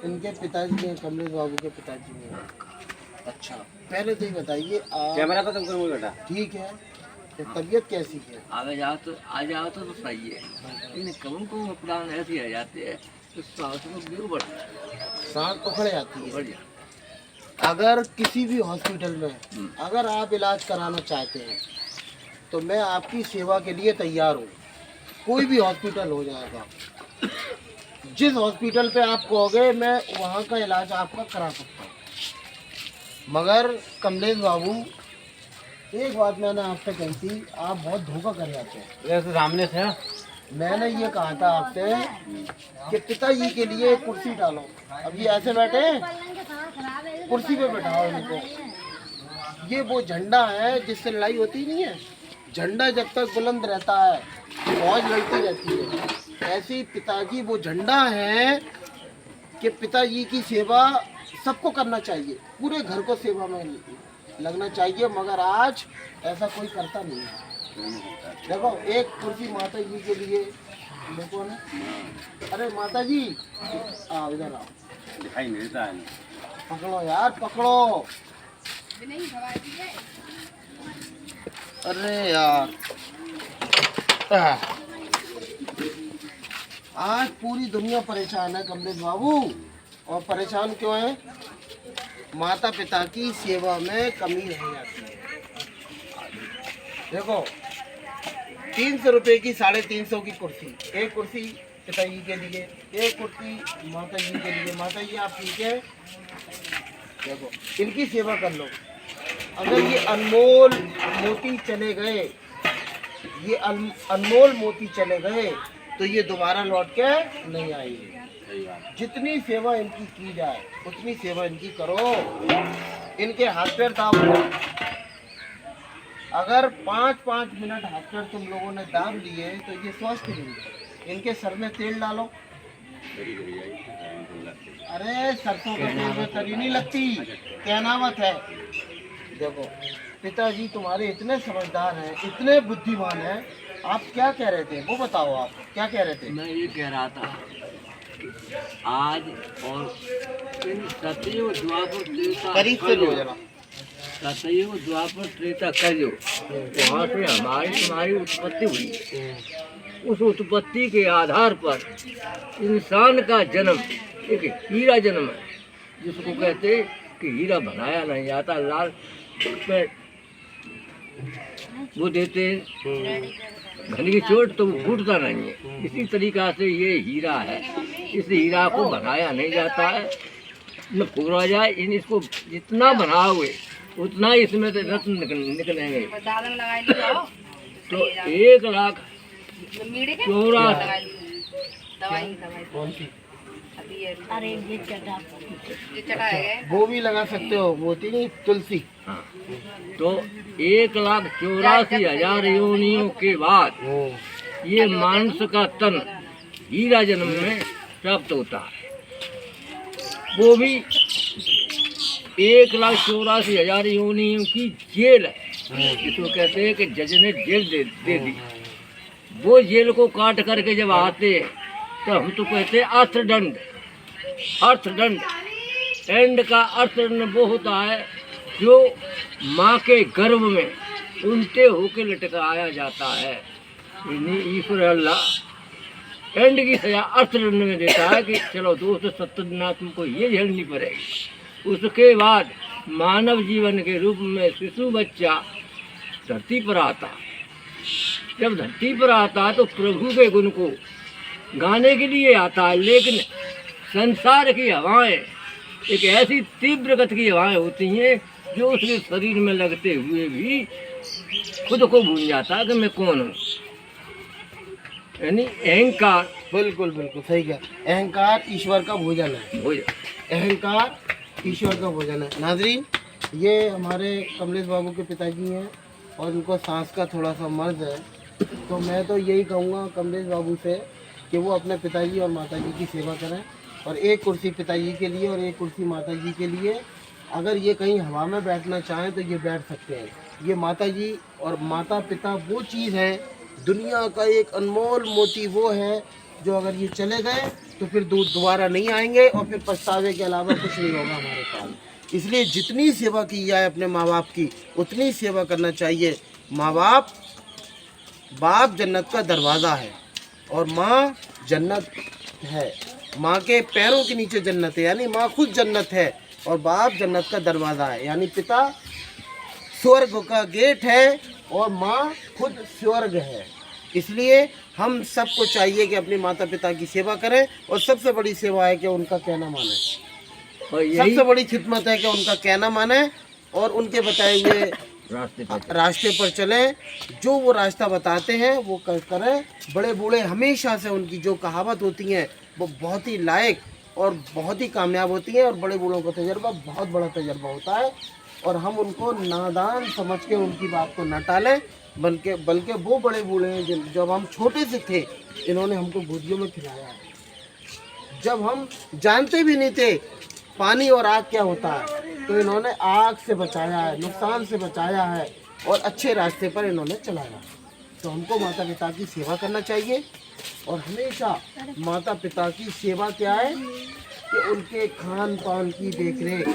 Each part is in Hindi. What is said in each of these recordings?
इनके पिताजी हैं, कमलेश बाबू के पिताजी हैं। अच्छा, पहले तो ये बताइए कैमरा पे तुम करो बेटा। ठीक है, तो तबीयत कैसी है? आ जाओ तो सही है, लेकिन कौन को प्राण ऐसे आ जाते हैं तो सांस में गिर बढ़ता है, सांस उखड़ जाती है। बढ़ जाता अगर किसी भी हॉस्पिटल में अगर आप इलाज कराना चाहते हैं तो मैं आपकी सेवा के लिए तैयार हूँ। कोई भी हॉस्पिटल हो जाएगा, जिस हॉस्पिटल पे आप कहोगे मैं वहाँ का इलाज आपका करा सकता हूँ। मगर कमलेश बाबू, एक बात मैंने आपसे कही थी, आप बहुत धोखा कर जाते हैं। सामने से मैंने ये कहा था आपसे कि पिताजी के लिए एक कुर्सी डालो। अब ये ऐसे बैठे हैं, कुर्सी पे बैठाओ इनको। ये वो झंडा है जिससे लड़ाई होती नहीं है। झंडा जब तक बुलंद रहता है फौज लड़ती रहती है। ऐसे ही पिताजी वो झंडा है कि पिताजी की सेवा सबको करना चाहिए, पूरे घर को सेवा में लगना चाहिए। मगर आज ऐसा कोई करता नहीं है। देखो, एक कुर्सी माता जी के लिए देखो ना। अरे माता जी, आओ इधर आओ, दिखाई नहीं देता है। पकड़ो यार, पकड़ो। अरे यार, आज पूरी दुनिया परेशान है कमलेश बाबू। और परेशान क्यों है? माता पिता की सेवा में कमी रह जाती है। देखो, 300 रुपये की 350 की कुर्सी, एक कुर्सी पिताजी के लिए, एक कुर्सी माता जी के लिए। माता जी आप ठीक है? देखो, इनकी सेवा कर लो। अगर ये अनमोल मोती चले गए, ये अनमोल मोती चले गए तो ये दोबारा लौट के नहीं आएंगे। जितनी सेवा इनकी की जाए उतनी सेवा इनकी करो। इनके हाथ पैर दाब लो। अगर 5-5 मिनट हाथ पैर तुम लोगों ने दाब लिए तो ये स्वस्थ नहीं। इनके सर में तेल डालो। अरे सरसों के तेल में तरी नहीं लगती, कहनावत है। देखो, पिताजी तुम्हारे इतने समझदार हैं, इतने बुद्धिमान हैं। आप क्या कह रहे थे वो बताओ, आप क्या कह रहे थे? मैं ये कह रहा था, आज और इन सतयुग द्वापर त्रेता करीब से लो जरा। सतयुग द्वापर त्रेता कलयुग, वहाँ से हमारी तुम्हारी उत्पत्ति हुई। उस उत्पत्ति के आधार पर इंसान का जन्म एक हीरा जन्म है, जिसको कहते कि हीरा बनाया नहीं जाता। लाल पे वो देते घनी की चोट तो वो फूटता नहीं है। इसी तरीका से ये हीरा है, इस हीरा को बनाया नहीं जाता है, न फूरा जाए। इसको जितना बनाओगे उतना इसमें से रत्न निकलेंगे। तो 1,84,000 वो भी लगा सकते हो, मोती नहीं, तुलसी। हाँ, तो 1,84,000 योनियों के बाद ये मांस का तन हीरा जन्म में प्राप्त होता है। वो भी 1,84,000 योनियों की जेल है, जिसको कहते हैं कि जज ने जेल दे दी। वो जेल को काट करके जब आते हैं तो हम तो कहते हैं अर्थदंड। अर्थदंड, दंड का अर्थदंड वो होता है जो माँ के गर्भ में उल्टे होके लटकाया जाता है। ईश्वर अल्लाह एंड की सजा अर्थदंड में देता है कि चलो 270 दिन तुमको ये झेलनी पड़ेगी। उसके बाद मानव जीवन के रूप में शिशु बच्चा धरती पर आता है। जब धरती पर आता है तो प्रभु के गुण को गाने के लिए आता है, लेकिन संसार की हवाएं एक ऐसी तीव्र गति की हवाएं होती हैं जो उसके शरीर में लगते हुए भी खुद को भूल जाता है कि मैं कौन हूँ। यानी अहंकार। बिल्कुल बिल्कुल सही कहा। अहंकार ईश्वर का भोजन है। अहंकार ईश्वर का भोजन है। नाजरीन, ये हमारे कमलेश बाबू के पिताजी हैं और उनको सांस का थोड़ा सा मर्ज है। तो मैं तो यही कहूँगा कमलेश बाबू से कि वो अपने पिताजी और माताजी की सेवा करें। और एक कुर्सी पिताजी के लिए और एक कुर्सी माताजी के लिए। अगर ये कहीं हवा में बैठना चाहें तो ये बैठ सकते हैं। ये माताजी और माता पिता वो चीज़ है, दुनिया का एक अनमोल मोती वो है जो अगर ये चले गए तो फिर दोबारा नहीं आएंगे और फिर पछतावे के अलावा कुछ नहीं होगा हमारे पास। इसलिए जितनी सेवा की जाए अपने माँ बाप की उतनी सेवा करना चाहिए। बाप जन्नत का दरवाज़ा है और माँ जन्नत है। माँ के पैरों के नीचे जन्नत है, यानी माँ खुद जन्नत है और बाप जन्नत का दरवाज़ा है, यानी पिता स्वर्ग का गेट है और माँ खुद स्वर्ग है। इसलिए हम सबको चाहिए कि अपने माता पिता की सेवा करें और सबसे बड़ी सेवा है कि उनका कहना माने। और सबसे बड़ी खिदमत है कि उनका कहना माने और उनके बताए हुए रास्ते पर चलें। जो वो रास्ता बताते हैं वो करें। बड़े बूढ़े हमेशा से उनकी जो कहावत होती हैं वो बहुत ही लायक और बहुत ही कामयाब होती हैं और बड़े बूढ़ों का तजर्बा बहुत बड़ा तजर्बा होता है और हम उनको नादान समझ के उनकी बात को न टालें, बल्कि वो बड़े बूढ़े हैं जब हम छोटे से थे इन्होंने हमको गोदियों में खिलाया है। जब हम जानते भी नहीं थे पानी और आग क्या होता है तो इन्होंने आग से बचाया है, नुकसान से बचाया है और अच्छे रास्ते पर इन्होंने चलाया। तो हमको माता पिता की सेवा करना चाहिए और हमेशा माता पिता की सेवा क्या है कि उनके खान पान की देख रेख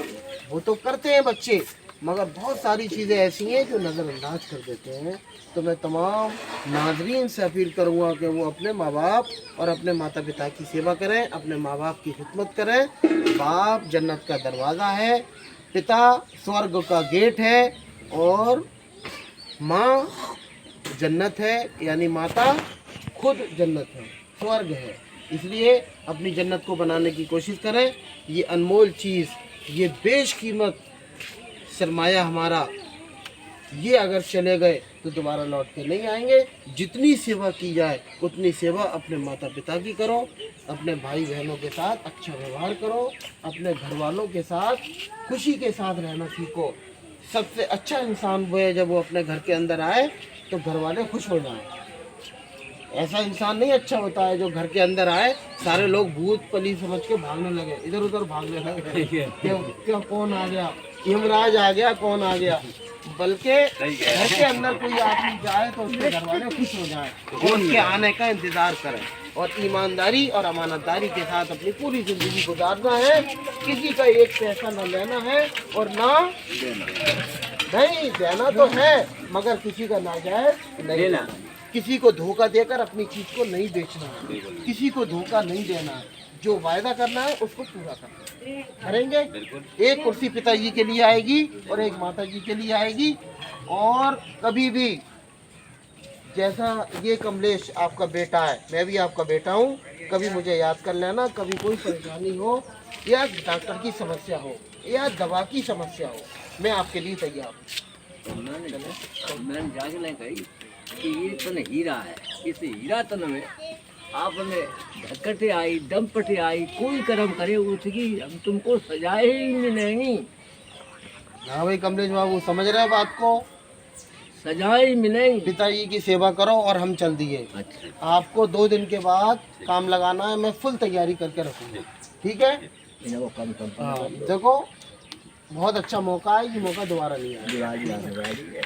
वो तो करते हैं बच्चे, मगर बहुत सारी चीज़ें ऐसी हैं जो नज़रअंदाज कर देते हैं। तो मैं तमाम नाज़रीन से अपील करूँगा कि वो अपने माँ बाप और अपने माता पिता की सेवा करें, अपने माँ बाप की खिदमत करें। बाप जन्नत का दरवाज़ा है, पिता स्वर्ग का गेट है और माँ जन्नत है, यानी माता खुद जन्नत है, स्वर्ग है। इसलिए अपनी जन्नत को बनाने की कोशिश करें। ये अनमोल चीज़, ये बेशकीमत सरमाया हमारा, ये अगर चले गए तो दोबारा लौट के नहीं आएंगे। जितनी सेवा की जाए उतनी सेवा अपने माता पिता की करो, अपने भाई बहनों के साथ अच्छा व्यवहार करो, अपने घर वालों के साथ खुशी के साथ रहना सीखो। सबसे अच्छा इंसान वो है जब वो अपने घर के अंदर आए तो घर वाले खुश हो जाएं। ऐसा इंसान नहीं अच्छा होता है जो घर के अंदर आए सारे लोग भूत पली समझ के भागने लगे, इधर उधर भागने लगे, क्या कौन आ गया, यमराज आ गया, कौन आ गया। बल्कि घर के अंदर कोई आदमी जाए तो उसके घर वाले खुश हो जाए और उसके आने का इंतजार करें और ईमानदारी और अमानतदारी के साथ अपनी पूरी जिंदगी गुजारना है। किसी का एक पैसा न लेना है और ना नहीं देना तो है, मगर किसी का नाजायज नहीं लेना। किसी को धोखा देकर अपनी चीज को नहीं बेचना है, किसी को धोखा नहीं देना है। जो वायदा करना है उसको पूरा करना करेंगे। एक कुर्सी पिताजी के लिए आएगी और एक माताजी के लिए आएगी। और कभी भी जैसा ये कमलेश आपका बेटा है, मैं भी आपका बेटा हूँ, कभी मुझे याद कर लेना। कभी कोई परेशानी हो या डॉक्टर की समस्या हो या दवा की समस्या हो, मैं आपके लिए तैयार हूँ। मैंने जाके नहीं कही कि ये तन हीरा है, इस हीरा तन में आपने धक्कटे आई, दमपटे आई, कोई कर्म करे उसकी हम तुमको सजाए ही मिलेंगी। हाँ भाई कमलेश बाबू, समझ रहे हैं बात को? सजाए ही मिलेंगी। पिताजी की सेवा करो और हम चल दिए। अच्छा, आपको 2 दिन के बाद काम लगाना है, मैं फुल तैयारी करके रखूँगा, ठीक है? वो कम हाँ, देखो बहुत अच्छा मौका है, ये मौका दोबारा नहीं आएगा। दिवाली आने वाली है।